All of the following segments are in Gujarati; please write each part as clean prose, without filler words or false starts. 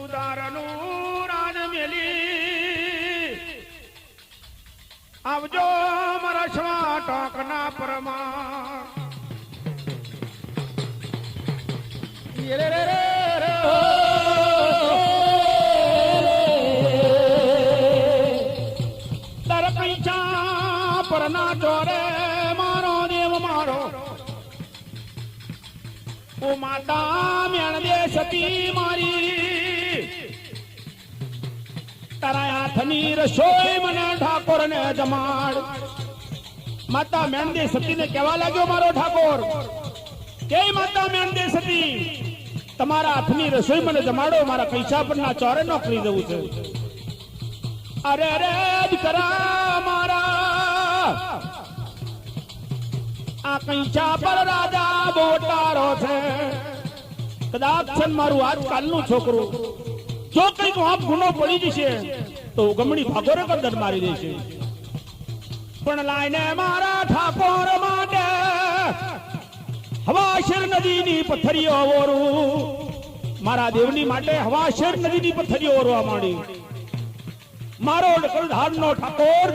ઉદારનું રાજ મેલી આવજો મારા શવા ટોકના પરમા તર પૈસા પરના ચોરે મારો દેવ મારો ઓ માતા મેણ દે સતી મારી તારા હાથની રસોઈ મને ઠાકોર ને જમાડ માતા મેણ દે સતી ને કેવા લાગ્યો મારો ઠાકોર કે માતા મેણ દે સતી તમારા હાથની રસોઈ મને જમાડો મારા પૈસા પરના ચોરે નોકરી જવું છે અરે અરે કરા મારા આ પૈસા પર રાજા બોટારો છે કદાચ છે મારું આજકાલનું છોકરું જો કઈક આપ ગુનો પડી જશે તો ગમણી ભાગોરે ગરદન મારી દેશે પણ લાઈને મારા ઠાકોર માટે હવાશેર નદીની પથ્થરીઓ ઓરું મારા દેવની માટે હવાશેર નદીની પથ્થરીઓ ઓરવા માંડી મારો ઢાળનો ઠાકોર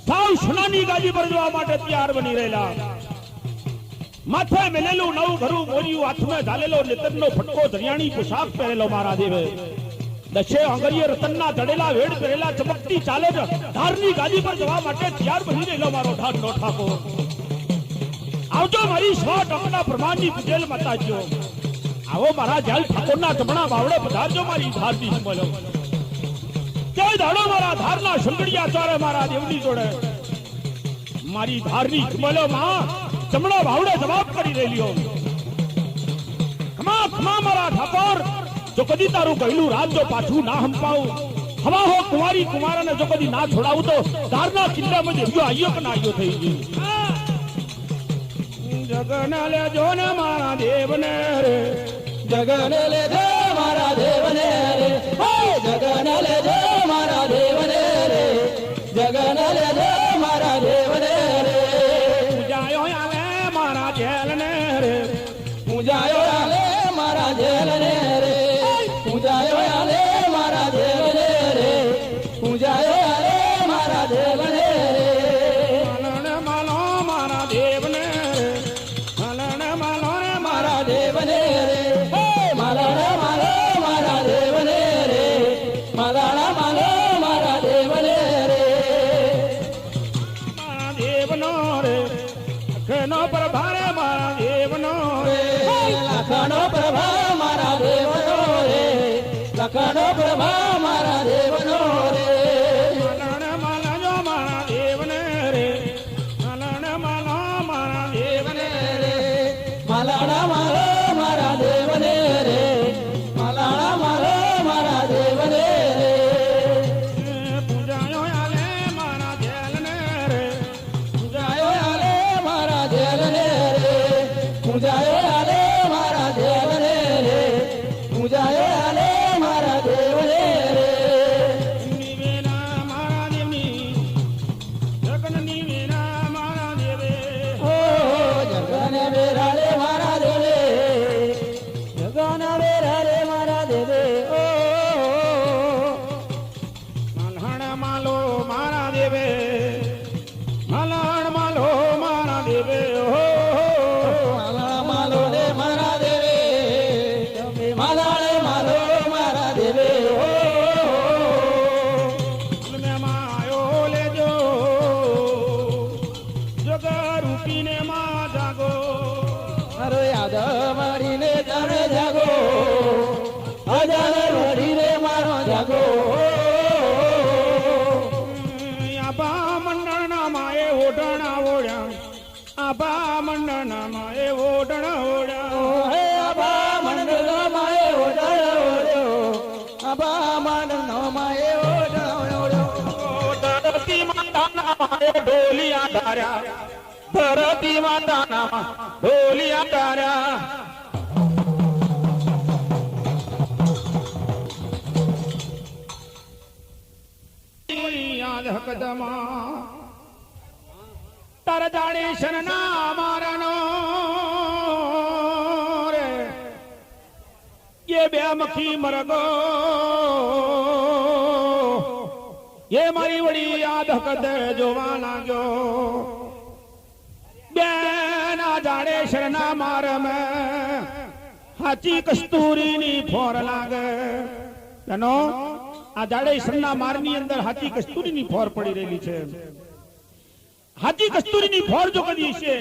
સાવ સોનાની ગાદી પર જવા માટે તૈયાર બની રહેલા માથે મેલેલું નવું ઘરું મોર્યું હાથમાં ઝાલેલો નેતરનો ફટકો ધરિયાણી પોશાક પહેરેલો મારા દેવે દશે આંગળીએ રતનના જડેલા વેડ પહેરેલા ચમકતી ચાલે ધારની ગાદી પર જવા માટે તૈયાર બની રહેલો મારો ઢાળનો ઠાકોર આવજો મારી 100 ટકના પ્રમાણની પૂજેલ માતાજીઓ આવો મારા જાલ ઠાકોરના જમણા બાવડે પધારજો મારી ધારની હિમલો જય દાડો મારા ધારના શંકડિયા ચોરે મારા દેવની જોડે મારી ધારની હિમલો માં જમણા બાવડે જવાબ કરી રહેલ્યો ખમા ખમા મારા ઠાકોર જો કદી તારું કહેલું રાત જો પાછું ના હંપાવું હવા હો કુંવારી કુમારાને જો કદી ના છોડાવું તો ધારના કિલ્લામાં જે આયો કે ના આયો થઈ ગયું જગન લેજો ને મારા દેવને રે જગન લેજો મારા દેવને રે જગન લેજો મારા દેવને રે જગન લેજો મારા દેવને રે પૂજાયો આલે મારા જેલને રે પૂજાયો આલે મારા જેલને રે પૂજાયો આલે મારા દેવને રે પૂજાયો આલે મારા દેવને રે મલણ માલો મારા દેવને રે મલણ માલો રે મારા દેવને રે મલણ માલો મારા દેવને રે મલણ માલો મારા દેવને રે મારા દેવનો રે અખનો પ્રભારે મારા દેવનો રે લખનો પ્રભા મારા દેવનો રે લખનો પ્રભા મારા દેવનો રે મલણ માલજો મારા દેવને રે મલણ માલો મારા દેવને રે મલણ માલો મારા દેવને રે મલણ માલો મારા દેવને રે પૂજાયો આલે મારા જેલને રે પૂજાયો આલે મારા દેવને રે પૂજાયો આલે મારા દેવને રે પૂજાયો આલે મારા દેવને રે નિવેના મારા દેવની જગનની વેના મારા દેવે ઓ જગને બેરાડે મારા દેવે જગન બેરાડે મારા દેવે ઓ મલણ માલો મારા દેવે મલણ માલો મારા દેવે હો માલા માલો રે મારા દેવે માલાળે માલો મારા દેવે ઓ મેં માયો લેજો જગ રૂપીને માં જાગો મારો યાદ મારીને તમે જાગો અજાણ મરીને મારો જાગો આબા મંડળના માએ ઓઢણા ઓઢ્યા આબા મંડળના માએ ઓઢણા ઓઢ્યા હે આબા મંડળ માએ ઓઢાયો ઓઢ્યો આબા મંડળ માએ ઓઢાયો ધરતી માતાના માએ ઢોલિયા ધાર્યા ધરતી માતાના ઢોલિયા ધાર્યા યાદ હકદમા તાર જાણે શરના મારનો રે એ બે મખી મરગો એ મારી વળી યાદ હકતે જોવા લાગ્યો બેન આ જાડેશ્વરના માર મેં હાચી કસ્તુરીની ફોર લાગે એનો આ જાડેશ્વરના મારની અંદર હાચી કસ્તુરીની ફોર પડી રહેલી છે હાચી કસ્તુરીની ફોર જો કદી છે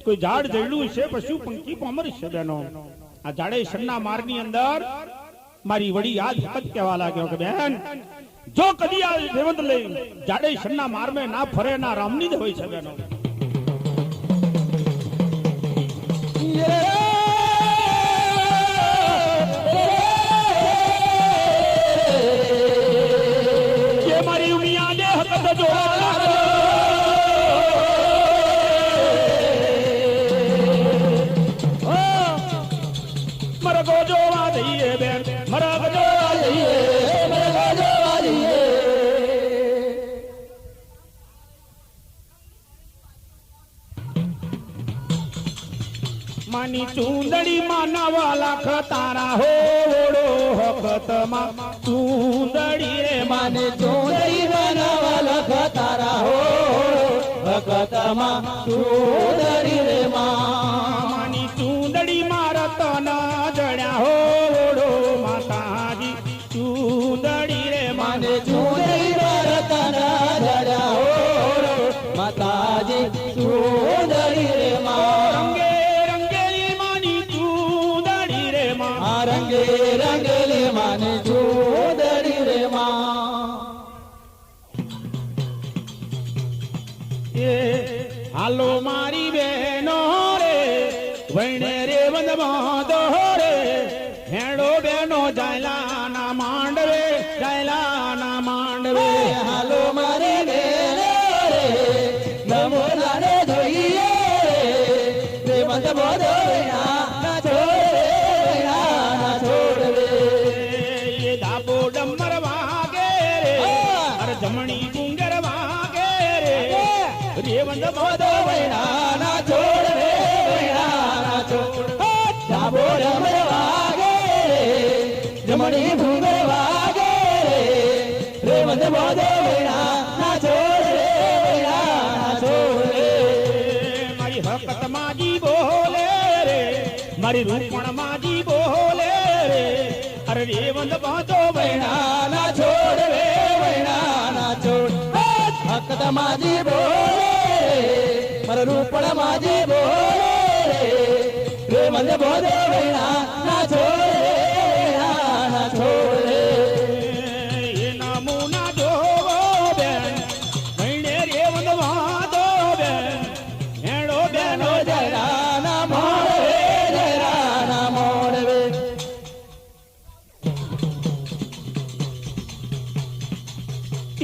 કોઈ ઝાડ જડ્યું છે પશુ પંખી પામર છે બેનો આ જાડેશ્વરના મારની અંદર મારી વડી યાદ હકત કહેવા લાગ્યો કે બેન જો કદી આ રેવંત લઈ જાડેશ્વરના માર મેં ના ફરે ના રામની જ હોય છે બેનો ये मारी उमिया दे हकत जो मरगो जो आ जाइए बेन मरगो जो आ जाइए મરગો જોવા જઈએ માની ચૂંદડી માનવા લાખ તારા હોડો હકતમાં ચૂંદડી રે માને ચૂંદડી બનાવા લખ તારા હો ભગતમાં ચૂંદડી રે માં માની ચૂંદડી મારત ન જડ્યા હોડો માતાજી ચૂંદડી રે માને ચૂંદડી રતના ધરા હો માતાજી ચૂંદડી રે માં રંગે રંગેલી માની ચૂંદડી રે માં આ રંગે રંગેલી માને ચૂંદડી રે માં એ હાલો મારી બેનો રે વૈણે રે વંદમાં દોરે હેડો બેનો જાયલાના માંડવે જાયલાના માંડવે હાલો મારે બેને રે નમો નાને જોઈએ રે મંદ બોધો ના છોડે ના છોડે એ ધાબો ડમર વાગે રે અરે જમણી ગુંગર વાગે રે રેવંદ બોધો ના છોડે ના છોડ જાબો રમર વાગે જમણી ભૂંગર વાગે રે મંદ બોધો ના છોડે ના છોડે મારી હકત માજી બોલે રે મારી રૂપણ માજી બોલે રે અરે રેવંદ બાંધો વૈણા ના છોડ રે વૈણા ના છોડ હકત માજી બોલે મારા રૂપણ માજી બોલે રે મંદ બોધે વૈણા ના છોડ રે વૈણા ના છોડ એ નામો ના જોવો બેન મહિને રેવંદ બાંધો બેન હેડો બેનો જરા ના મોડવે જરા ના મોડવે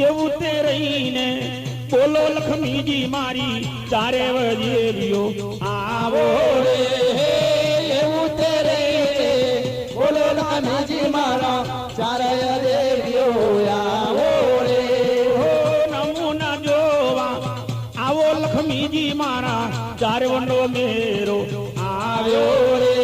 એવું તે રહીને બોલો લક્ષ્મીજી મારી ચારે વજેરીઓ આવો રે એવું તે રે બોલો લખનજી મારા ચારય દેવીઓ આવો રે નમૂના જોવા આવો લક્ષ્મીજી મારા ચારે વનો મેરો આવ્યો આવ્યો રે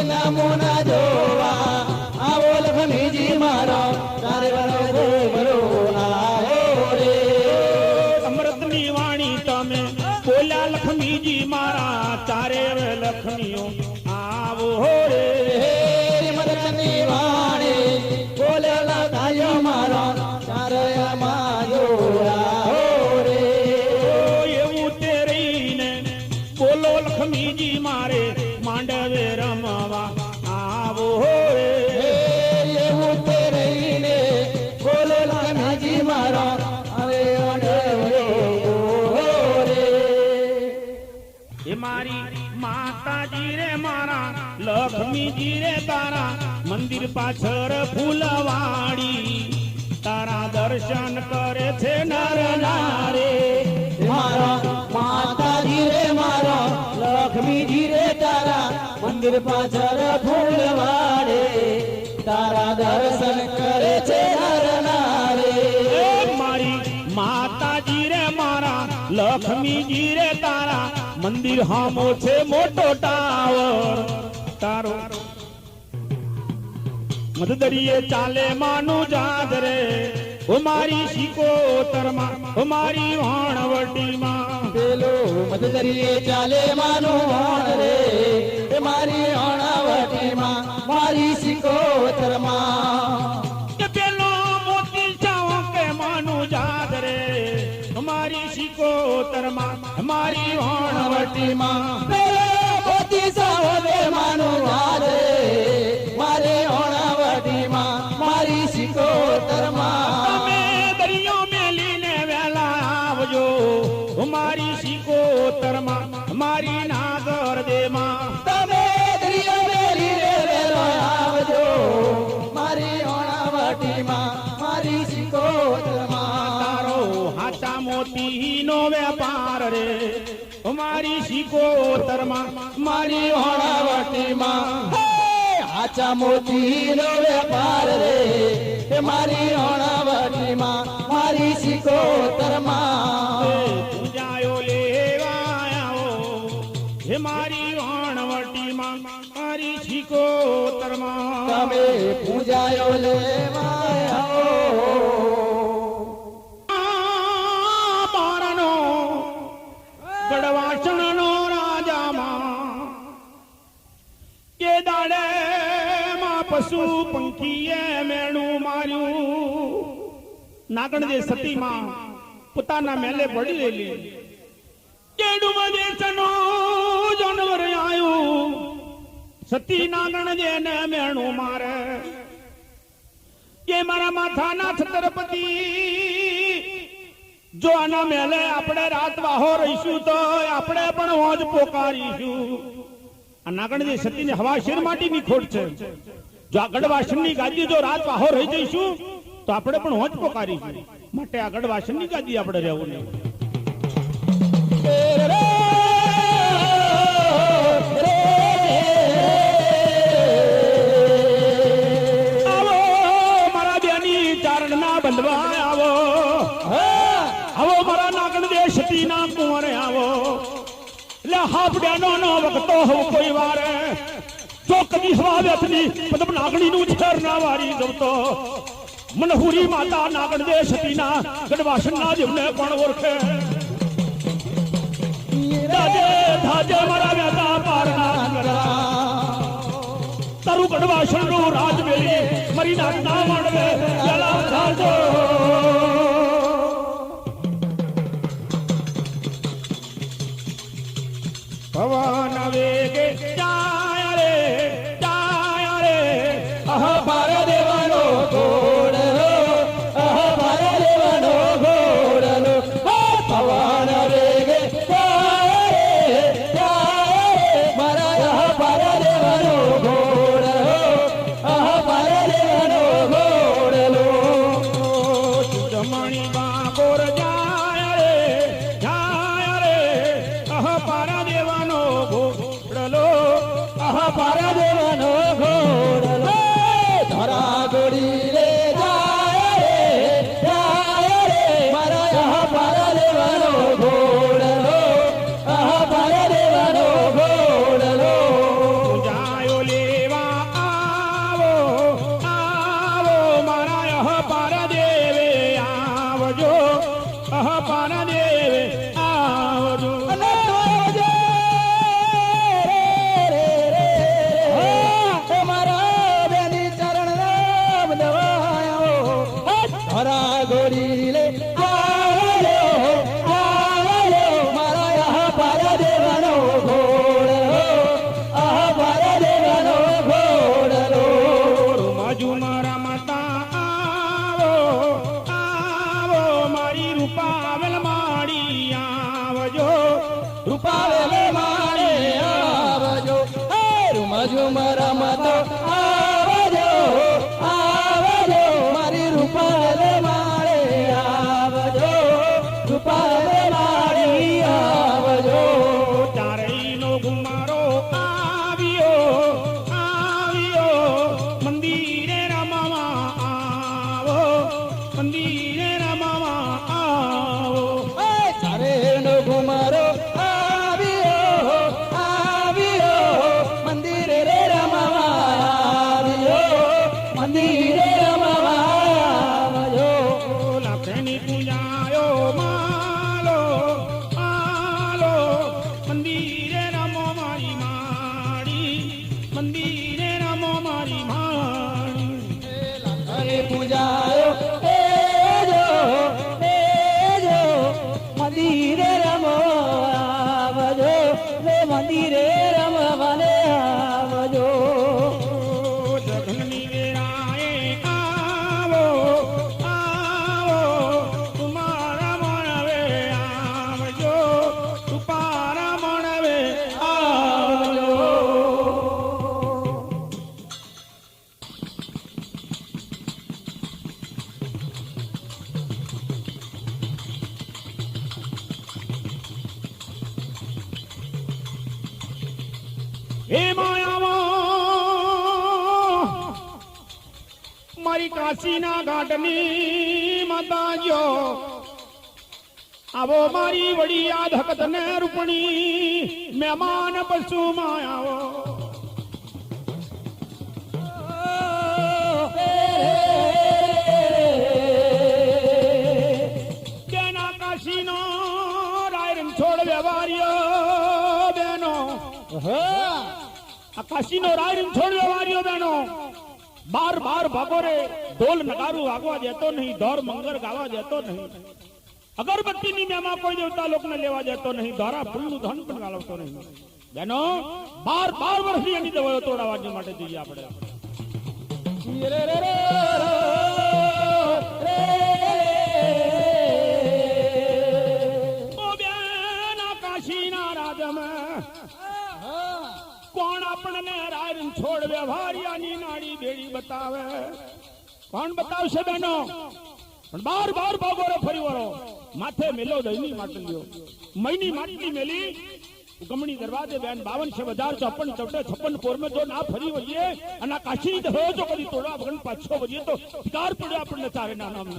નમૂના જોવા આવો લખનજી મારા ચારે વનો દેવરો આવ્યો રે અમૃતની વાણી તમે બોલ્યા લક્ષ્મીજી મારા ચારે લક્ષ્મીઓ આવો રે મદનની વાણી બોલેલા ગાયો મારા ચારય માજો આવો રે એવું તે રહીને બોલો લક્ષ્મીજી મારે માંડવે રમવા આવો રે એવું તે રહીને બોલેલા મેજી મારા હવે રે એ મારી માતાજી રે મારા લક્ષ્મીજી રે તારા મંદિર પાછળ ફૂલવાડી તારા દર્શન કરે છે નર નારે મારા માતાજી રે મારા લક્ષ્મીજી રે તારા મંદિર પાછળ ફૂલ વાડે તારા દર્શન કરે છે નર નારે એ મારી માતાજી રે મારા લક્ષ્મીજી રે તારા મંદિર હામો છે મોટો ટાવર તારો મધદરીએ ચાલે માનું જાદ રે ઓ મારી શિકોતરમાં ઓ મારી વણવટીમાં પેલો મધદરીએ ચાલે માનું હોણ રે એ મારી હોણાવટીમાં મારી સિકોતરમાં કે પેલો મોતી ચાવો કે માનું જાદ રે ઓ મારી શિકોતરમાં મારી વણવટીમાં પેલો મોતી સાવલે માનું હાથ રે મારી હોણાવટીમાં મારી સિકોતરમાં તમે દરિયો મેલીને વેલા આવજો ઓ મારી શિકોતરમાં મારી નાગર દેમાં તમે દરિયો મેલી રે વેલો આવજો મારી હોણાવટીમાં મારી સિકોતરમાં તારો હાચા મોતીનો વેપાર રે ઓ મારી શિકોતરમાં મારી હોણાવટીમાં આચા મોતીનો વેપાર રે એ મારી હોણાવટીમાં મારી સિકોતરમાં પૂજાયો લેવા આવો હે મારી વણવટીમાં મારી શિકોતરમાં તમે પૂજાયો લેવા આવો મારનો ગઢવાસણનો રાજામાં કે દાડે માં પશુ પંખીએ મેણું માર્યું નાગણ દે સતીમાં પોતાના મેલે પડી રહેલી કેડુમાં દેશનો જાનવર આયું સતી નાગણ દે ને મેણું મારે કે મારા માથાના છત્રપતિ જો આના મેલે આપણે રાત વાહો રહીશું તો આપણે પણ હોજ પોકારીશું આ નાગણજી સતીને હવા શેર માટીની ખોટ છે જો આ ગઢવાસનની ગાદી જો રાત વાહો રહી જઈશું તો આપણે પણ હોજ પોકારીશું માટે આ ગઢવાસનની ગાદી આપણે રહેવું નહીં આવો મારા બેની ચારણના બંધવા આવો આવો મારા નાગણ દે સતીના કુંવરે આવો લે હાફડ્યાનો નો વખતો હોવ કોઈ વારે જો કદી હવા વ્યથની પદમ નાગણીનું છેર ના વારી ગવતો મનહુરી માતા નાગણ દે સતીના ગઢવાસનના જીવને પણ ઓળખે દાજે ધાજે મારા વ્યાતા પારના નગરા તારું ગઢવાસનનું રાજ મેલી મરી નાગના માણવે જલા ધાજો ભવન વેગે જાય રે આહ ભાર દેવાનો ઘોડલો આહ ભાર દેવાનો ઘોડલો પવન વેગે મારા આહ ભાર દેવાનો ઘોડલો આહ ભાર દેવાનો ઘોડલો જમણી બાકોર જાય રે પારા દેવાનો ઘોડલો ભાર દેવાનો ઘોડલો ધરા ગોડી રે જાય રે મારા આહ ભાર દેવાનો ઘોડલો આહ ભાર દેવાનો ઘોડલો જાયો લેવા આવો મારા પારા દેવે આવજો પારા દેવે આવજો હરા ગોરી લે આવલો મારા આહ ભાર દેવાનો ઘોડલો આહ ભાર દેવાનો ઘોડલો માજુ મારા માતા આવો મારી રૂપાવેલ માડી આવજો રૂપાવેલે મારે આવજો હે રૂમાજુ મારા માતો આવજો આવજો મારી રૂપાવેલે મારે આવજો રૂપાવેલે મારી આવજો ચારેયનો ગુમારો આવ્યો મંદિરે રમવા આવો મંદિરે રમવા આવો તારે નો ઘુમારો આવ્યો આવ્યો મંદિરે રે રમવા આવ્યો હે માયાવો મારી કાશીના ઘાટની માતા જો આવો મારી વડી યાદ હકત ને રૂપણી મહેમાન પશુ માયાવો તેના કાશીનો રાયરમ છોડ વ્યવહાર્યો બેનો આ કાશીનો રાયરમ છોડ વ્યવહાર્યો બેનો બાર બાર ભાગો રે ઢોલ નગારું વાગવા દેતો નહીં ધોર મંગર ગાવા દેતો નહીં અગરબત્તીની મેમાં કોઈ દેવતા લોકને લેવા દેતો નહીં ધારા ફૂલનું ધન પણ ગાળવતો નહીં બેનો 12 વર્ષની એની દવાઓ તોડાવવા માટે જઈએ આપણે ઓ બેન કાશીના રાજમાં કોણ આપણને રાયરન છોડ વ્યવહારિયાની નાડી બેડી બતાવે કોણ બતાવશે બેનો પણ 12 ભાગો રે ફરી વળો માથે મેલો દહીની માટલીઓ મહીની માટલી મેલી ગમણી દરવાજે બેન 52 પોર में જો ના ફરી વળીએ અને કાશી તો જો કદી તોડા વગર પાછો વળીએ તો ધિકાર પડ્યો આપણને ચારે ના નામ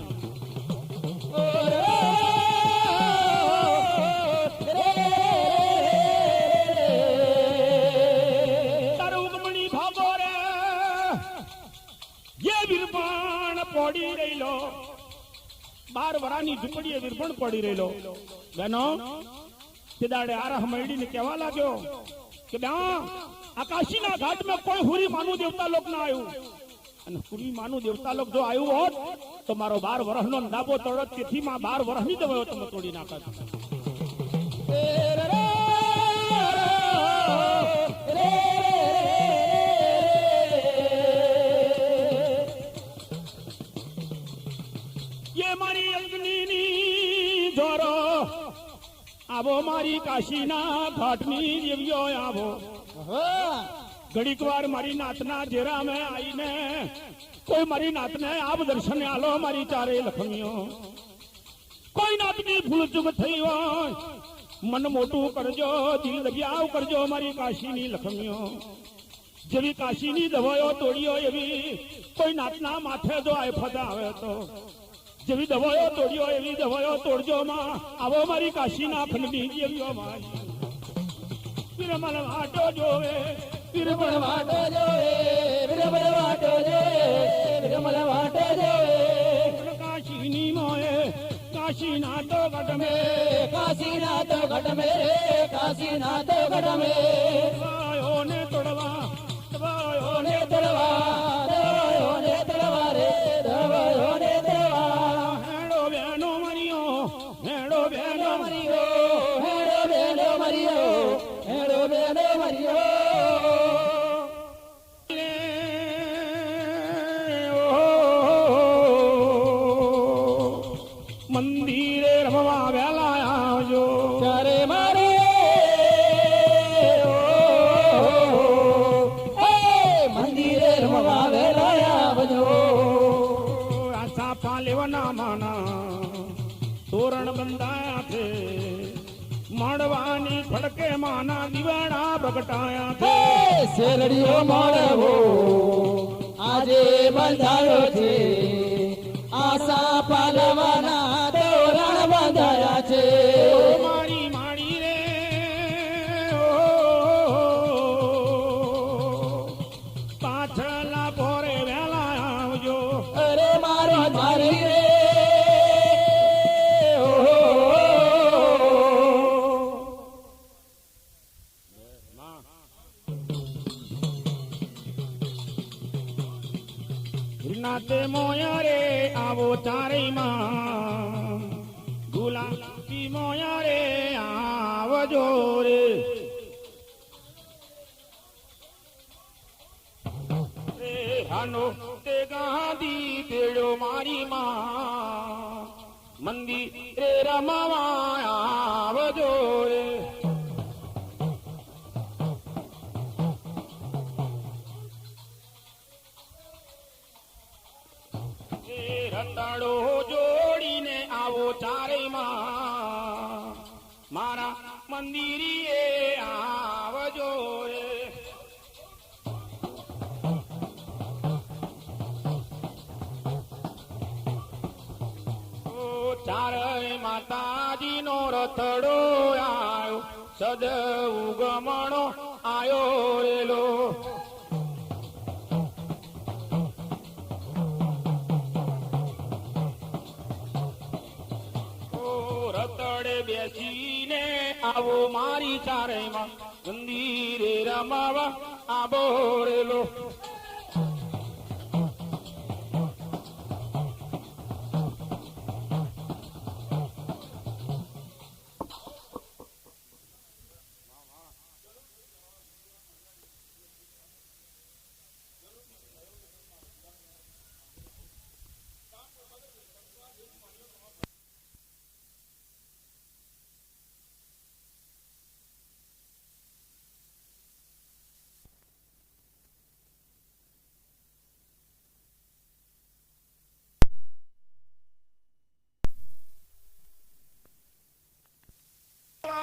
પડી રહેલો 12 વરાની ઝૂંપડીએ વિરપણ પડી રહેલો બેનો તે દાડે આરહ મરડીને કહેવા લાગ્યો કે બેન આકાશીના ઘાટમાં કોઈ હુરી માનું દેવતા લોક ના આવ્યું અને હુરી માનું દેવતા લોક જો આવ્યું હોત તો મારો 12 વર્ષનો ડાબો તોડો તેથી માં 12 વર્ષની દવાઓ તમે તોડી નાખત મારી અગ્નિની જોરો આવો મારી કાશીના ઘાટની દેવીઓ આવો ઘડીક વાર મારી નાતના જેરા મેં આવીને કોઈ મારી નાતને આપ દર્શને આલો મારી ચારે લખમીઓ કોઈ નાતની ભૂલ ચૂક થઈ હોય મન મોટું કરજો દિલ દરિયાવ કરજો મારી કાશીની લખમીઓ જેવી કાશીની દવાઓ તોડીઓ એવી કોઈ નાતના માથે જો આફત આવે તો જેવી દવાઓ તોડ્યો એવી દવાઓ તોડજો માં આવો મારી કાશીના ખંડની જેવીઓ માં વિરમલ વાટો જોવે વિરમલ વાટો જોવે વિરમલ વાટો જોવે વિરમલ વાટો જોવે કાશીની મોએ કાશીના તો ઘટમે કાશીના તો ઘટમે કાશીના તો ઘટમે દવાઓને તોડવા દવાઓને તોડવા દવાઓને તોડવા રે દવાઓને મંદિરે રમવા વેલા આવજો ચારે મારે મંદિરે રમવા વેલા આવજો આશા પાલેવના માના તોરણ બંધાયા છે મળવાની ફડકે માના દિવાળા પ્રગટાયા છે શેરડીઓ મળવો આજે બંધાયો છે આશા પાલવાના તોરણ બંધાયા છે મારી માડી રે પાછલા પોરે વેલા આવજો અરે મારો મારી રે નાતે મોયા રે આવો ચારે માં ગુલાબી મોયા રે આવજો રે હાનો તે ગાંધી તેડો મારી માં મંદિરે રમવા આવજો રે રતાડો જોડીને આવો ચારે માં મારા મંદિરે આવજો રે ચારે માતાજી નો રથડો આયો સદ ઉગમણો આયો રેલો રતડે બેસીને આવો મારી ચારેમાં મંદિરે રમાવા આબો રેલો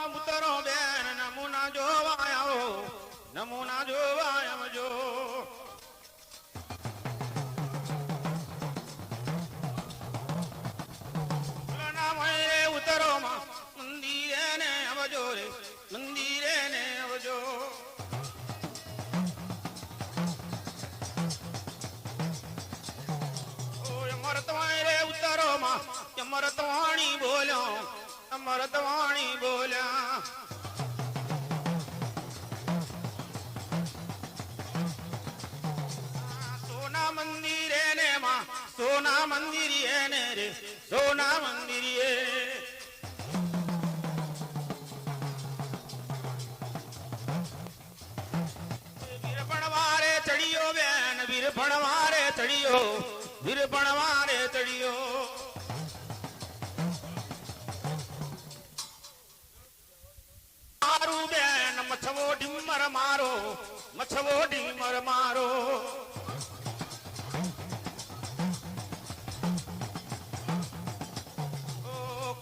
ઉતરો બેન નમૂના જોવા આવો નમૂના જોવા આવજો ઉતરો માં મંદિરે ને આવજો રે મંદિરે ને આવજો અમરતવાણી રે ઉતરો માં અમરતવાણી બોલ્યો અમરતવાણી બોલ્યા સોના મંદિરે ને માં સોના મંદિરે ને રે સોના મંદિરે વીરપણવારે ચડિયો બેન વીરપણવારે ચડિયો વીરપણવારે ચડિયો મછવો ડીમર મારો મછવો ડીમર મારો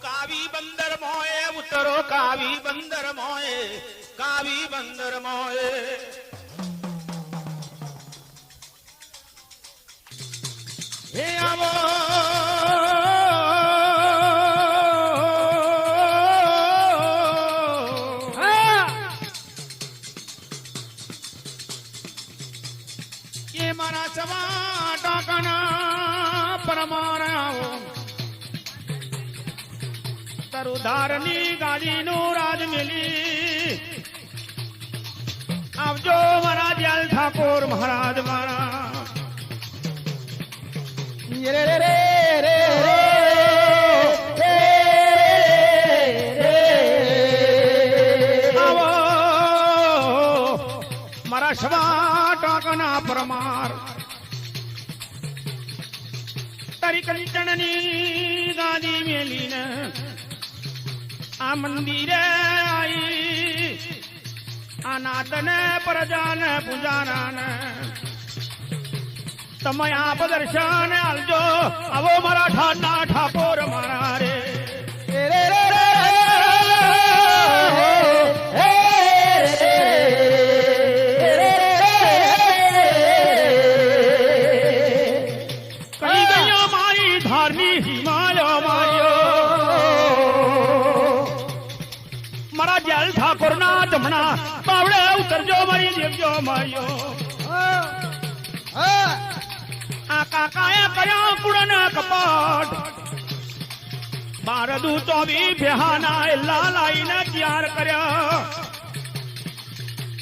કાવી બંદર મોએ ઉતરો કાવી બંદર મોએ કાવી બંદર મોએ હે આવો મારા સવા ટાકના પરમારાઓ તરુધારની ગાદીનું રાજ મેલી આવજો મારા દયાલ ઠાકોર મહારાજ મારા રે રે રે રે આવો મારા સવા ટાકના પરમાર તારી કંચણની ગાદી મેલીને આ મંદિરે આઈ આ નાતને પ્રજાને પૂજારાને તમે આપ દર્શન આલજો આવો મારા ઠાના ઠાકોર મારા રે રે રે રે ઠાકોર ના જમણા બાવડે ઉતરજો મારી દેવજો માર્યો આ કાકાએ કર્યો કુળના કપાટ 12 દુ 24 બેહાના એલા લાઈને તૈયાર કર્યા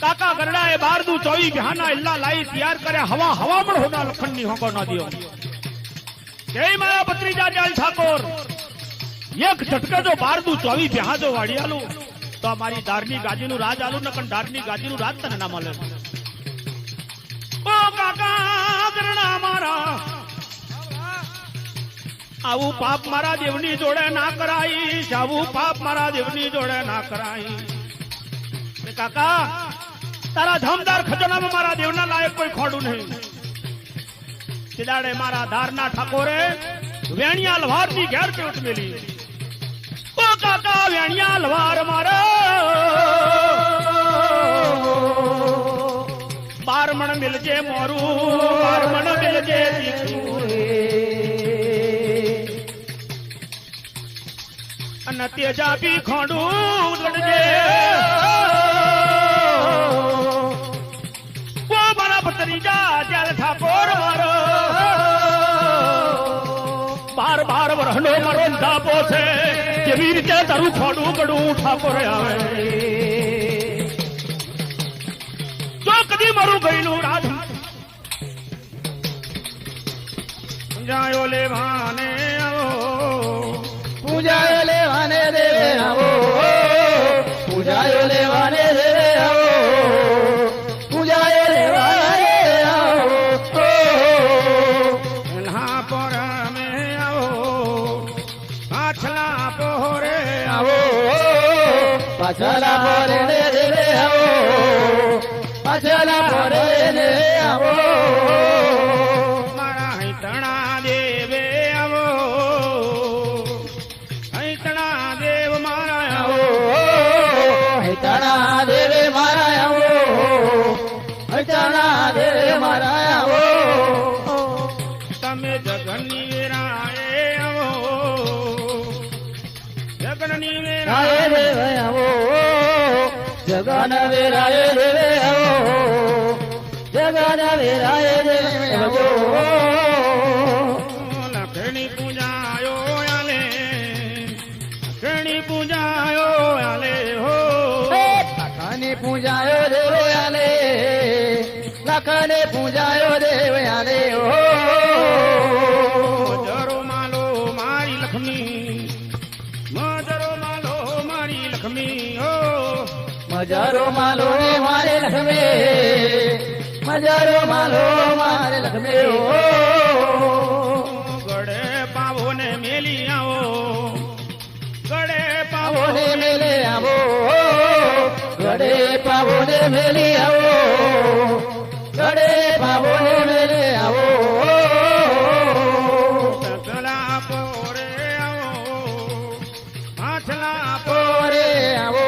કાકા ગરડાએ 12 દુ 24 બેહાના એલા લાઈ તૈયાર કર્યા હવા પણ હોના લખણની હોકો ના દિયો જય મારા ભત્રીજા દયાલ ઠાકોર એક ઝટકે જો 12 દુ 24 બેહા જો વાડી આલું તો અમારી ધારની ગાદીનું રાજ આલુ ન કણ ધારની ગાદીનું રાજ તને ના મળે ઓ કાકા ગરડા મારા આવું પાપ મારા દેવની જોડે ના કરાઈ આવું પાપ મારા દેવની જોડે ના કરાઈ કાકા તારા ધમદાર ખજાનામાં મારા દેવના લાયક કોઈ ખોડું નહીં સિદાડે મારા ધારના ઠાકોરે વેણિયા લવારની ઘેર પેટ મેલી ઓ કાકા વેણિયા લવાર મારો 12 મણ મિલજે મોરું 12 મણ મિલજે દીકરું અને તેજાબી ખોડું લડજે ઓ મારા ભત્રીજા ત્યારે ઠાકોર મારો બાર બાર વર્ષનો મારો ધાપો છે કેવી રીતે તારું ખોડું ગડું ઠાકોર આવે જો કદી મારું ગયેલું રાજ પૂજાયો લેવાને આવો પૂજાયો લેવાને દેવે આવો પૂજાયો લેવાને દેવે આવો પૂજાયો લેવાને આવો ના પર મે આવો પાછલા પોરે આવો પાછલા પોરે દેવે આવો પાછલા પોરે ને આવો મારા હૈતણા દેવે આવો હૈતણા દેવ મારા આવો હૈતણા દેવે મારા આવો હૈતણા દેવે મારા આવો તમે જગનની વેરાએ આવો જગનની રાય વેરાએ દેવે આવો જગન વેરાય દેવે આવો જગન વેરાય દેવે આવો લખણી પૂજાયો આલે લખણી પૂજાયો આલે હો લખને પૂજાયો દેવે આલે લખને પૂજાયો દેવે આલે ઓ મજરો માલો મારી લક્ષ્મી મજરો માલો મારી લક્ષ્મી હો મજારો માલો ને મારે લખમે મજારો માલો મારે લખમે ઓ ગળે પાવો ને મેલી આવો ગળે પાવો પાવો ને મેલે આવો ગડે પાવો ને મેલી આવો ગડે પાવો ને મેલે આવો સકલા પોરે આવો પાછલા પોરે આવો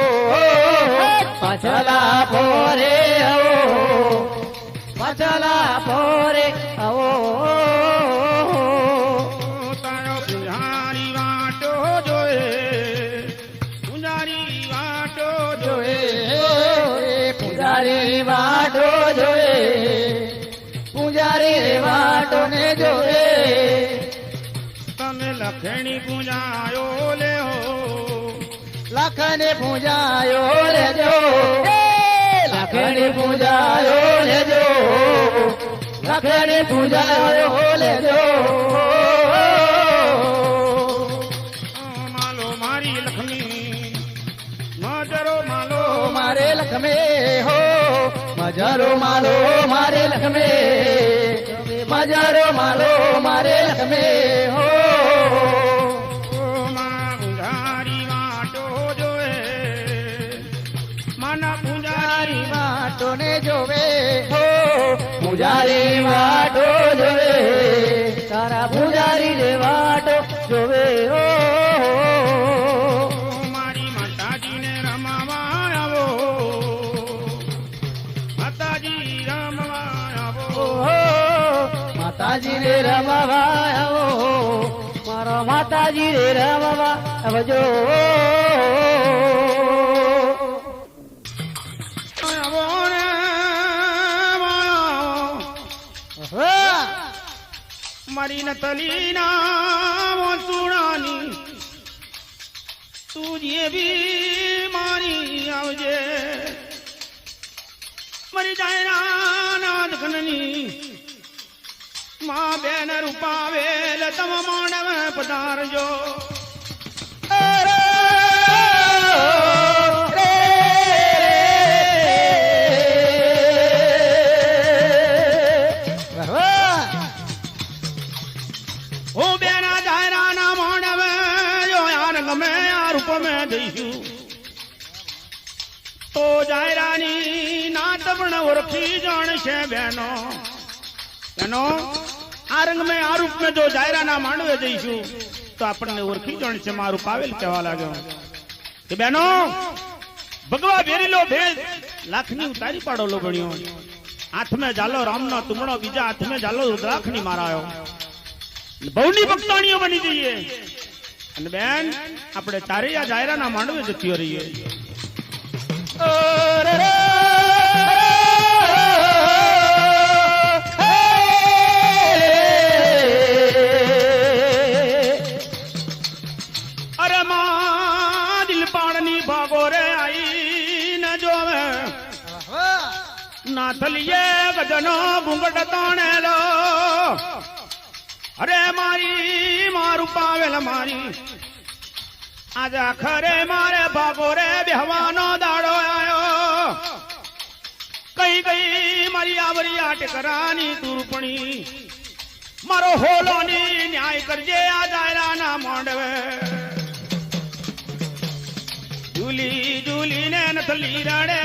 પાછલા પોરે આવો પાછલા પોરે આવો તારો પુજારી વાટો જોએ પુજારી વાટો જોએ જોએ પૂજારી વાટો જોએ પૂજારી વાટો ને જોએ તમે લખણી પૂજાયો લેહો લખને પૂજાયો લેજો લખને પૂજાયો લેજો લખને પૂજાયો લેજો માલો મારી લક્ષ્મી મજરો માલો મારે લખમે હો મજારો માલો મારે લખમે મજારો માલો મારે લખમે હો મા પુજારી વાટો જોએ માના પુજારી વાટો ને જોવે હો પૂજારી વાટો જોવે તારા પૂજારી રે વાટો જોવે હો મારી માતાજીને રમાવા આવો માતાજી રમવા આવો ઓહો માતાજી રે રમવા આવો મારો માતાજી રે રમવા આવજો આવો રે આવો. મારી નતલીના વસુણાની તું જે બી મારી આવજે મારી જાયરા નાદખનની માં બેન રૂપાવેલ તમ માનવ પધારજો હું બેના જાયરા ના માનવ જો યાર ગમે આ રૂપ મેં જઈશું તો જાયરાની નાત પણ ઓળખી જાણશે બેનો બેનો આ રંગ મેં આ રૂપ મેં જો જાયરા ના માંડવે જઈશું તો આપણને ઓળખી જાણશે મારું પાવેલ કહેવા લાગ્યો કે બેનો ભગવા ભેરીલો ભેદ લાખની ઉતારી પાડો લો બન્યો હાથ में जालो राम नो तुमड़ो बीजा हाथ में जालो रुद्राक्ष मारायो बहुनी भक्ताणियों बनी जइए અને બેન આપણે તારે આ જાયરાના માંડવે જતી રહીએ. અરે માં દિલ પાણની ભાગો રે આઈ ન જોવે નાથલીએ ગજનો ઘૂંઘટ તાણેલો. અરે મારી મારું પાવેલ મારી આજા ખરે મારે ભાગો રે બેહવાનો દાડો આયો. કઈ ગઈ મારી આવરિયા ટેકરાની તુરપણી મારો હોલોની ન્યાય કરજે આ દાયરાના માંડવે. ઝૂલી ઝૂલીને નથલી રડે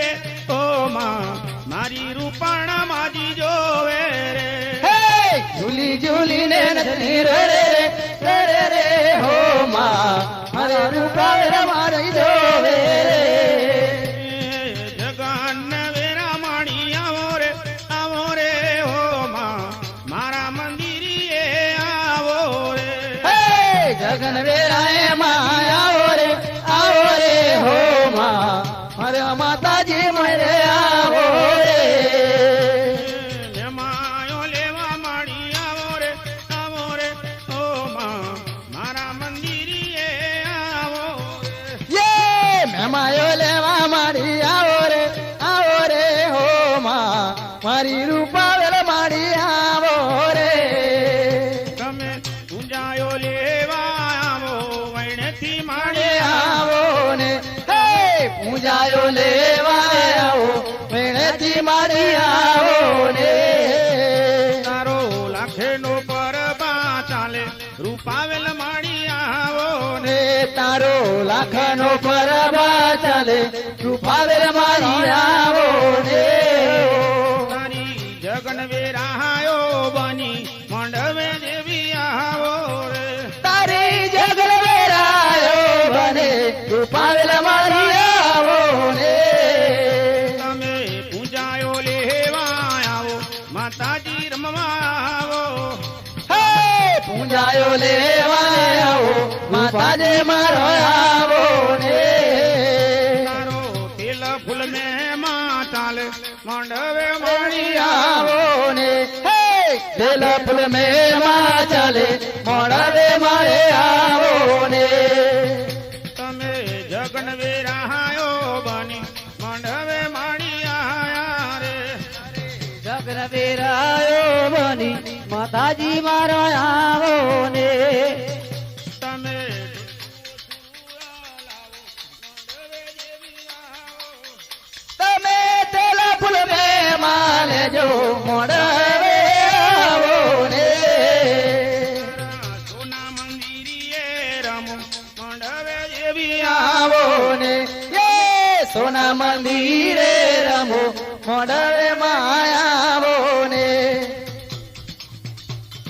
રે ઓ માં મારી રૂપાણા માજી જોવે રે. ઝૂલી ઝૂલીને નથલી રડે રે હો માં મારે રૂપાવેલ મારી જોવે રે. જગન વેરા માણી આવો રે હો માં મારા મંદિરીએ આવો રે. જગન વેરાએ માં આવો રે હો માં મારે માતાજી મરે આવો રે. મેમાયો લેવા માણી આવો રે ઓ માં મારા મંદિરીએ આવો રે. મેમાયો લેવા મારી આવો રે હો માં મારી રૂપાવેલ મારી આવો રે. તમે પૂંજાયો લેવા આવો વૈણેથી માણી આવો ને પૂજાયો લેવા આવો વેણેથી મારી આવો ને. તારો લાખેનો પરબા ચાલે રૂપાવેલ માણી આવો ને. તારો લાખનો પરબા ચાલે રૂપાવેલ મારી આવો ને. તારી જગન વેરાયો બની માંડવે દેવી આવો રે. તારી જગન વેરાયો બને રૂપાવેલ મારી આવો ને. તમે પૂજાયો લેવા આવો માતાજી રમવા આવો. પૂજાયો લેવા આવો માતાજી મારો આવો ને. તારો તેલ ફૂલ ને માં ચાલે માંડવે માણી આવો ને. તેલ ફૂલ મે માં ચાલે મોડવે મારે આવો ને. તમે જગન વેરાયો બની માંડવે માણી આયા રે. જગન વેરાયો બની માતાજી મારો આવો ને. તમે તમે તેલ ફૂલ મે માં લેજો મોડવે આવો ને. સોના મંદિરીએ રમો માંડવે દેવી આવો ને. સોના મંદિરે રમો મોડવે માં આવો ને.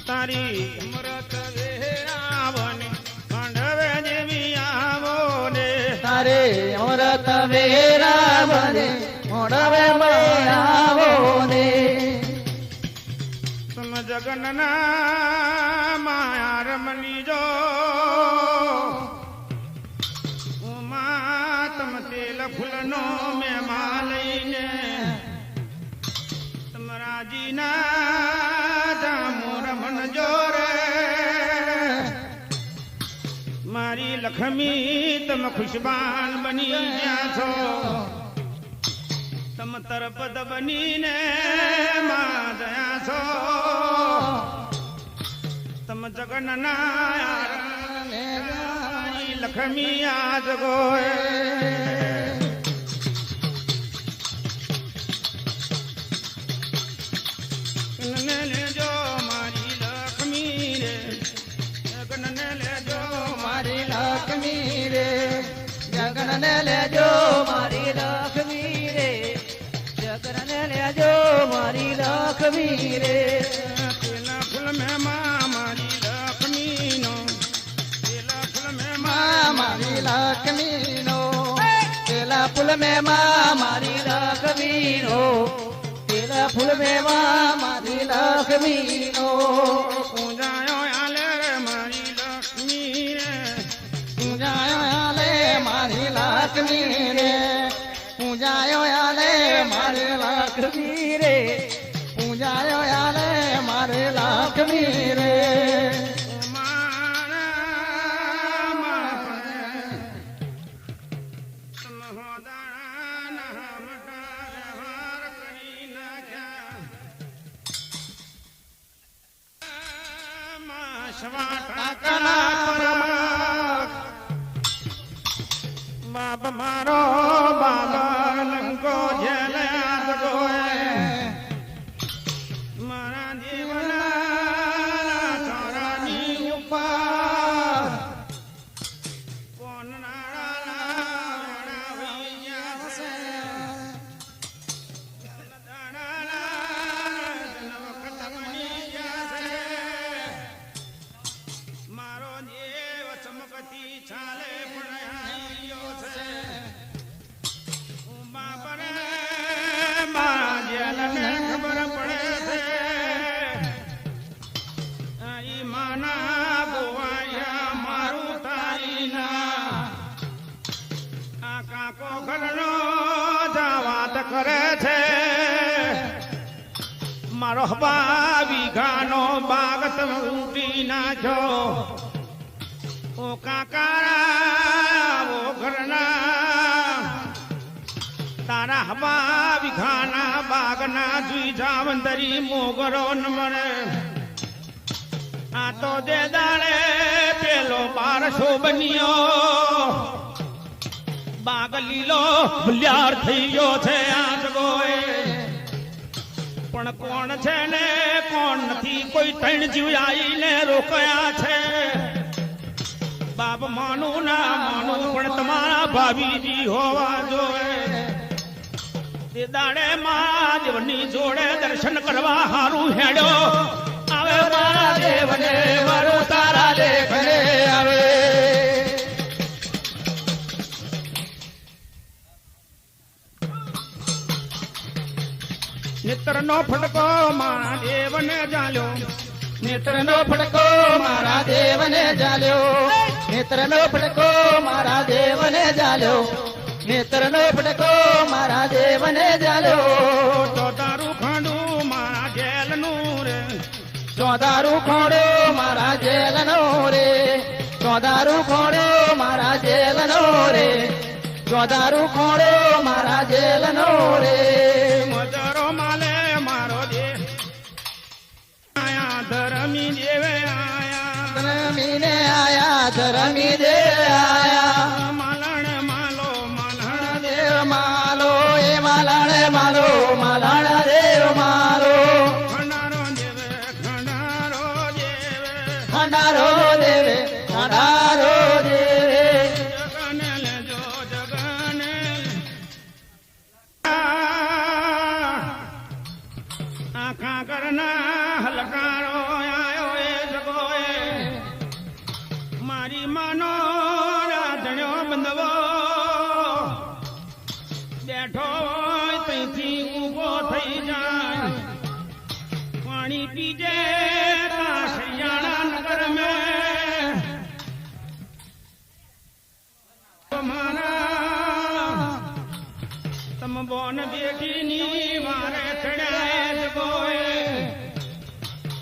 તારી અમૃત વેરા બની માંડવે દેવી આવો ને. તારે અમૃત વેરા બને મોડવે માં આવો ને. તમ જગનના માયા રમની જો ઉમા તમ તેલ ફૂલનો મેમા લઈને તમરાજીના જામુ રમન જોરે. મારી લક્ષ્મી તમ ખુશબાન બની ગયા છો. તમ તરપદ બનીને માં જયા છો. તમ જગન્નાથ લક્ષ્મી આજ ગોય. કનને લેજો મારી લક્ષ્મી રે. કનને લેજો મારી લક્ષ્મી રે. જગન ને લેજો મારી લક્ષ્મી રે. જગન ને લેજો મારી લક્ષ્મી રે. પેલા ફૂલ મેં મારી લક્ષ્મી નો. પેલા ફૂલ મેં મારી લક્ષ્મી નો. પેલા ફૂલ મે મારી લક્ષ્મી નો. પેલા ફૂલ મે મારી લક્ષ્મી નો. પૂજાયો આલે રે મારી લક્ષ્મી લક્ષ્મી રે પૂજાયો આલે મારે લક્ષ્મી રે પૂજાયો આલે મારે લક્ષ્મી રે બાપ મારો બાબા લંકો જેલ મારા જીવના ચોરાની ઉપર મારો દેવ ચમકતી ચાલે ખબર પડે છે ઈ માના ગોવાયા મારું તારીના આ કાકો ઘરનો વાત કરે છે મારો હવા વીઘાનો બાગ તમે ઉઠી નાખ્યો ઓ કાકા ઓ ઘરના તારા હવા વિઘાના બાગના જુઈ જાવંદરી મોગરો ન મળે આ તો દે દાડે પેલો બારસો બન્યો બાગ લીલો ભૂલ્યાર થઈ ગયો છે આ જગોએ પણ કોણ છે ને કોણ નથી કોઈ ત્રણ જીવ આવીને રોકાયા છે બાપ માનું ના માનું પણ તમારા ભાભીજી હોવા જોઈએ તે દાડે મહાદેવની જોડે દર્શન કરવા હારું હેડ્યો આવે મારા દેવને મારું તારા લેખને આવે નેત્રનો ફટકો મારા દેવને જાલ્યો નેત્રનો ફટકો મારા દેવને જાલ્યો નેત્રનો ફટકો મારા દેવને જાલ્યો નેત્રનો ફટકો મારા દેવને જાલ્યો ચોદારું ખાંડું મારા જેલનું રે ચોદારું ખોડો મારા જેલનો રે ચોદારું ખોડો મારા જેલનો રે ચોદારું ખોડો મારા જેલનો રે મજરો માલે મારો દે આયા ધરમી દેવે આયા ધરમીને આયા ધરમી દે આયા માલણ માલો માલણ દેવ માલો એ માલાણે માલો માલાણ દેવ માલો ખંડારો દેવે ખંડારો દેવે ખંડારો દેવે ખંડારો દેવે જગને લેજો જગને આખા કરના હલકારો આયો એ જગોએ મારી માનો રાધણ્યો બંધવો બેઠો હોય ત્યાંથી ઊભો થઈ જાય પાણી પીજે શિયાળા નગર મેં મારા તમ બોન બેટીની વારે ચડાય જગોએ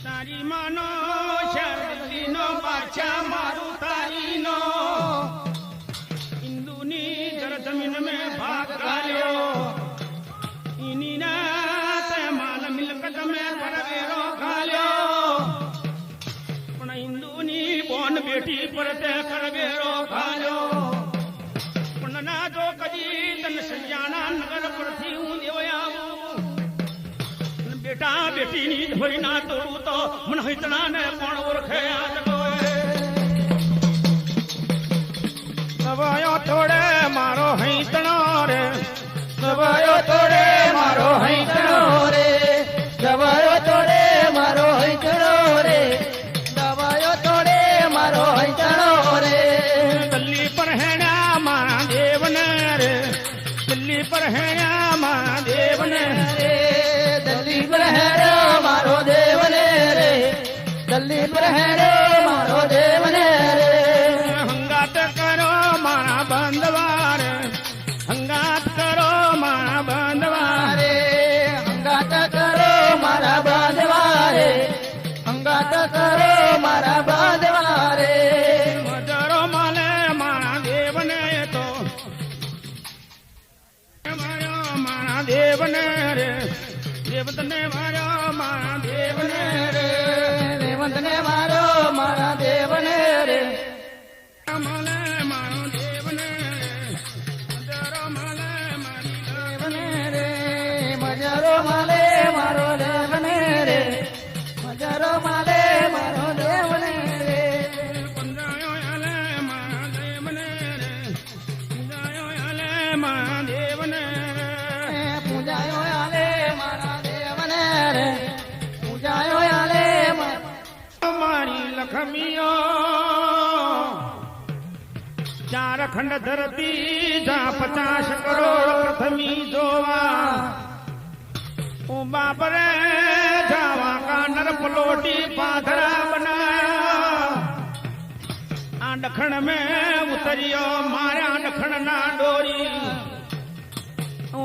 તારી માનો શરદીનો પાછા મારું તારીનો હિન્દુની જર જમીન મેં ભાગ ગાલ્યો ઇની ના તે માલ મિલકત મેં પરવેરો ખાલ્યો પણ હિન્દુની બોન બેટી પર તે કરવેરો ખાલ્યો પણ ના જો કદી તન સજાના નગર પરથી હું દેવ આવું બેટા બેટીની ધોરી ના તોડું તો મન હિતણા ને કોણ ઓળખે આ જગોએ સવાયો તોડે મારો હિતણો રે સવાયો તોડે મારો હૈતણો રે સવાયો તોડે મારો હૈતણો રે સવાયો તોડે મારો હૈતણો રે દિલ્હી પર હેણા મારા દેવને રે દિલ્હી પર હેણા મારા દેવને રે દલ્લી પર હેરો મારો દેવને રે દલ્લી પર હેરો પ્રથમીઓ ચાર ખંડ ધરતી જા 50 કરોડ પ્રથમી જોવા બાપ રે જાવા કા નર પલોટી પાથરા બનાયા આ દખણ મેં ઉતર્યો મારા દખણ ના ડોરી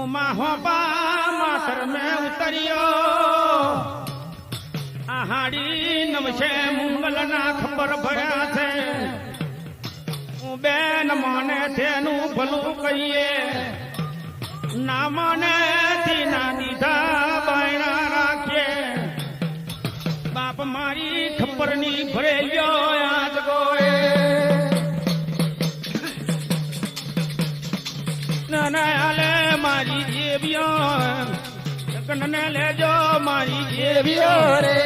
માહો બા માતર મેં ઉતર્યો આ હાડી નવશે મુંગલ ના ખબર ભર્યા છે બેન માને તેનું ભલું કહીએ ના માને ના દીધા બાયણા રાખીએ બાપ મારી ખબર ની ભરેલ્યો આજ ગોએ ના આલે મારી જેવીઓ જગન ને લેજો મારી જેવીઓ રે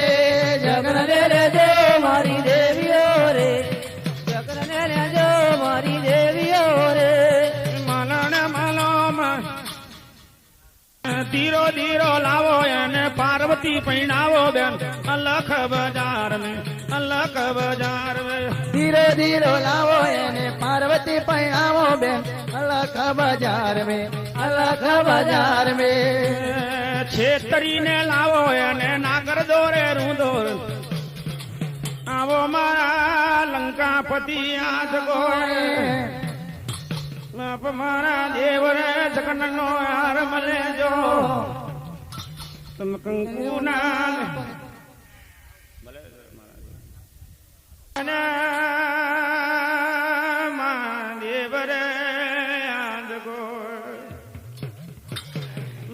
જગન ને લેજો મારી દેવીઓ રે જગન ને લેજો મારી દેવીઓ રે માલણ માલો ધીરો ધીરો લાવો એને પાર્વતી પૈણાવો બેન અલખ બજાર મેં અલખ બજાર મેં ધીરે ધીરો લાવો એને પાર્વતી પૈણાવો બેન અલખ બજાર में અલખ બજાર में છેતરીને લાવો એને નાગર દોરે રૂંદોર આવો મારા લંકાપતિ આજ ગોળે મારા દેવ રે જગન નો હાર મળે જો તમ કંકુના દેવ રે આજ ગોળ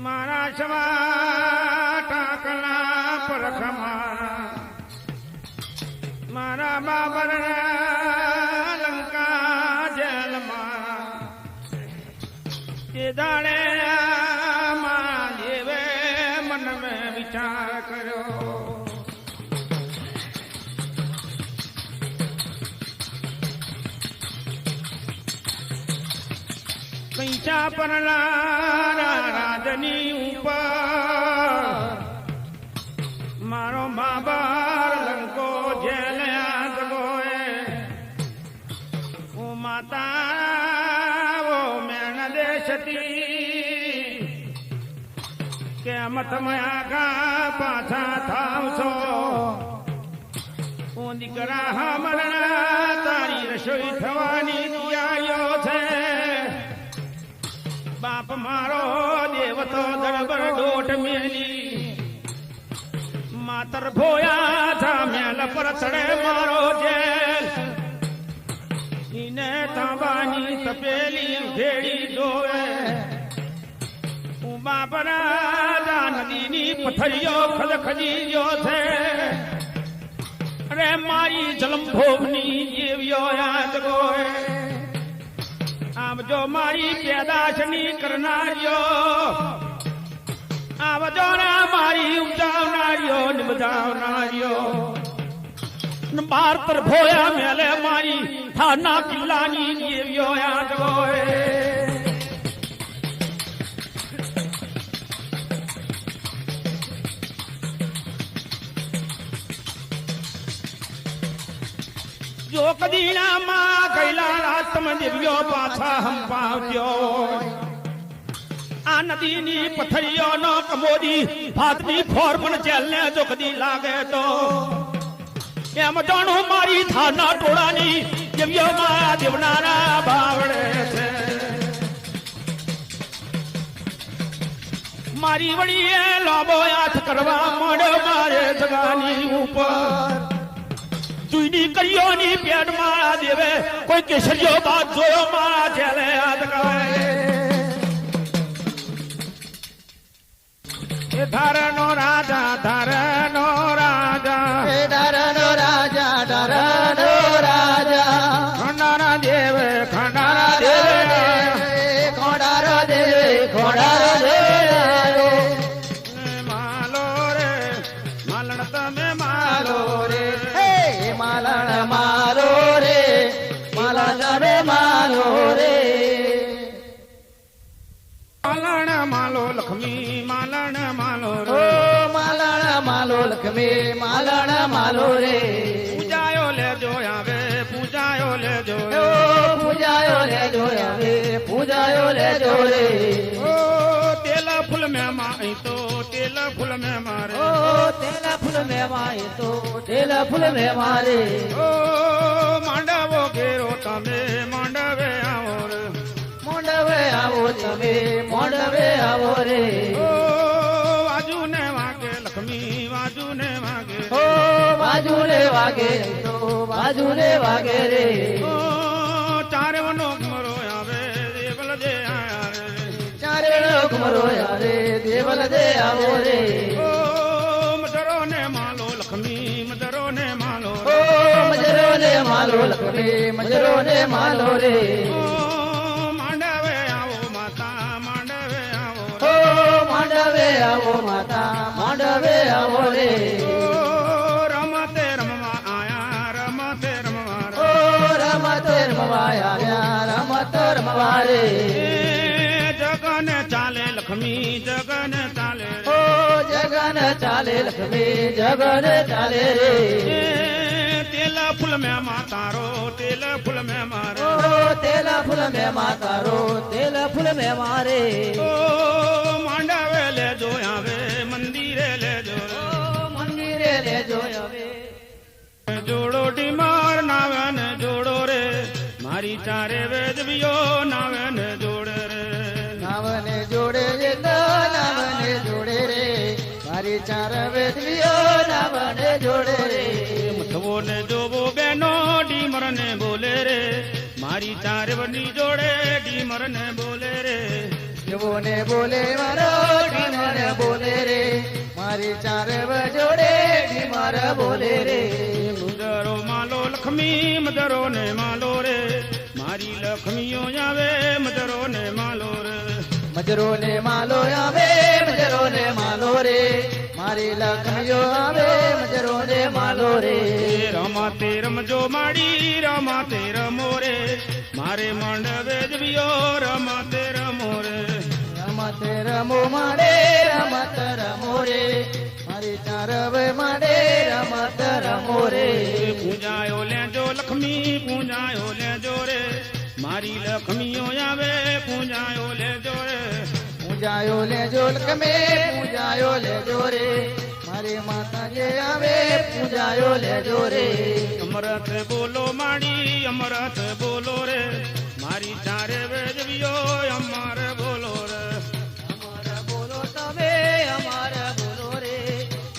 મારા શવા ટાકલા પરખ મારા બાબર લંકા જેલમાં એ દાડે દેવે મન મેં વિચાર કર્યો પૈસા પરલા રાજની ઉપર મારો બાબર લંકો જેલ આજ ગોએ હું માતા મેણ દેશતી કેમ તમે આગા પાછા થાવ છો હું દીકરા હમણાં તારી રસોઈ થવાની તૈયારીઓ છે બાપ મારો દેવ તો દરબર ડોટ મેલી માતર ભોયા જામેલ પર ચડે મારો જેલ ઈને તાંબાની તપેલી ભેડી જોવે હું બાપ રાજા નદીની પથરીઓ ખદખદી ગયો છે અરે મારી જલમભોગની જેવીઓ યાદ ગોએ આમ જો મારી પેદાશની કરનારીઓ આવજો ને મારી ઉપજાવનારીઓ નિબજાવનારીઓ બાર પર ભોયા મેલે મારી થાના કિલ્લાની જેવીઓ યાદ હોય જો કદી માં ગયેલા રાતમ દેવ્યો પાછા હંપાવ્યો આ નદીની પથરીઓ નો કમોદી ભાતની ફોર્મન જેલને જો કદી લાગે તો એમ જાણું મારી થાના ટોળાની દેવ્યો માં દેવનારા બાવડે છે મારી વડીએ લાંબો હાથ કરવા માંડ્યો મારે જગાની ઉપર તુઈની કરિયોની પેટ મારા દેવે કોઈ કેસરીયો બાદ જોયો મારા જેલે હાથ ગાય એ ધારનો રાજા ધારનો રાજા એ ધરનો રાજા ધરનો રાજા ખંડારા દેવ ખંડારા દેવ ખોડારો દેવ ખોડારો દેવ માલો રે માલણ તમે માલો રે માલણ મારો રે માલણ તમે મારો રે માલણ માલો લક્ષ્મી માલણ માલો ઓ રે માલણ માલો લક્ષ્મી માલણ માલો રે પૂજાયો લે પૂજાયો લેજો ઓ પૂજાયો લેજો હવે પૂજાયો લેજો રે ઓ તેલા ફૂલ મેં માઈ તો તેલા ફૂલ મેં મારે ઓ તેલા ફૂલ મે માય તો તેલા ફૂલ મે મારે ઓ માંડવો ઘેરો તમે માંડવે આવો રે મોંડવે આવો તમે મોંડવે આવો રે ઓ વાજુ ને વાગે લક્ષ્મી વાજુ ને વાગે ઓ બાજુ લે વાગે તો બાજુ લે વાગે રે ઓ ચારે વનો મરો આવે દેવલ દે આયા રે ચારે લોક મરો યારે દેવલ દે આવો રે ઓ મધરો ને માલો લક્ષ્મી મધરો ને માલો ઓ મજરો ને માલો લખમે મજરો ને માલો રે ઓ માંડવે આવો માતા માંડવે આવો ઓ માંડવે આવો માતા માંડવે આવો રે ઓ રમતે રમવા આયા રમતે રમવા ઓ રમત રમવાયા રમત રમવા રે જગન ચાલે લક્ષ્મી જગન ચાલે ઓ જગન ચાલે લખમે જગન ચાલે રે તેલા ફૂલ મેં માતારો તેલા ફૂલ મેં મારો ઓ તેલા ફૂલ મે માતારો તેલા ફૂલ મે મારે ઓ માંડવે લેજો આવે મંદિરે લેજો ઓ મંદિરે લેજો હવે જોડો ડીમાર નાવે ને જોડો રે મારી ચારે વેદવીઓ નાવે ને જોડે રે નાવને જોડે રે તો નાવને જોડે રે મારી ચાર વેદવીઓ નાવને જોડે રે મથવો ને જોવો બેનો ડીમર ને બોલે રે મારી ચારે વની જોડે ડીમર ને બોલે રે જેવો ને બોલે મારો ઢીમર બોલે રે મારી ચાર જોડે ઢીમર બોલે રે મદરો માલો લક્ષ્મી મદરો ને માલો રે મારી લક્ષ્મીઓ આવે મદરો ને માલો રે મજરો ને માલો આવે મજરો ને માલો રે મારી લખમીઓ આવે મજરો ને માલો રે રમાતે રમજો માડી રમાતે રમો રે મારે માંડવે જવ્યો રમાતે રમો રે રમત રમો માડે રમત રમો રે મારી ચારવે માડે રમત રમો રે પૂજાયો લેજો લક્ષ્મી પૂજાયો લેજો રે મારી લક્ષ્મીઓ આવે પૂજાયો લેજો રે પૂજાયો લેજો લખમે પૂજાયો લેજો રે મારી માતા જે આવે પૂજાયો લેજો રે અમરથ બોલો માડી અમરથ બોલો રે મારી ચારે વેજવ્યો અમર બોલો રે અમાર બોલો તમે અમાર બોલો રે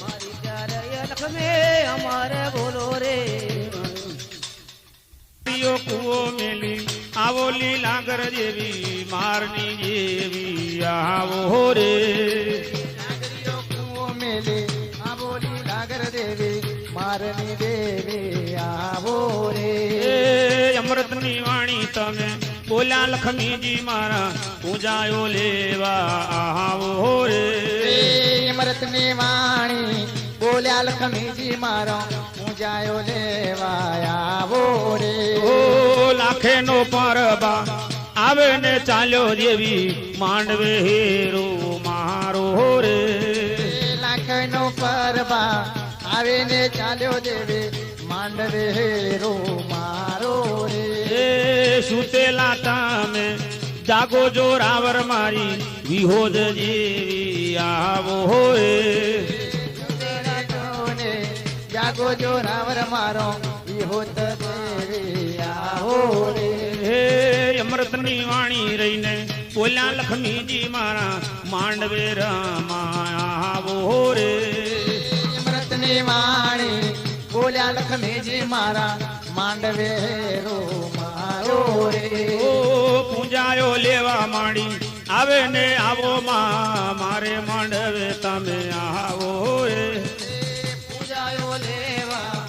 મારી ચારે લખમે અમાર બોલો રે પિયો કુવો મેલી આવો લીલાગર જેવી મારની જેવી આવો રે નાગરીઓ કુવો મેલે આ બોલી નાગર દેવી મારની દેવી આવો રે એ અમૃતની વાણી તમે બોલ્યા લક્ષ્મીજી મારા પૂજાયો લેવા આવો રે અમૃતની વાણી બોલ્યા લખમીજી મારો પૂજાયો લેવા આવો રે ઓ લાખે નો પરબા આવે ને ચાલ્યો દેવી માંડવે હેરો મારો રે લાખનો પરબા આવીને ચાલ્યો દેવી માંડવે હેરો મારો રે એ સુતેલા તમે જાગો જો રાવર મારી વિહોદ જેવી આવો રે ને જાગો જો રાવર મારો વિહોત દેવી આવો રે હે અમૃતની વાણી રહીને બોલ્યા લક્ષ્મીજી મારા માંડવે રમા આવો રે અમૃતની વાણી બોલ્યા લખમીજી મારા માંડવે રો મારો રે ઓ પૂજાયો લેવા માંડી આવે ને આવો માં મારે માંડવે તમે આવો રે પૂજાયો લેવા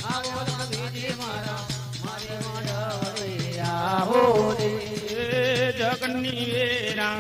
આવો લખમીજી મારા મારે માંડવે આવો રે એ જગની વેરા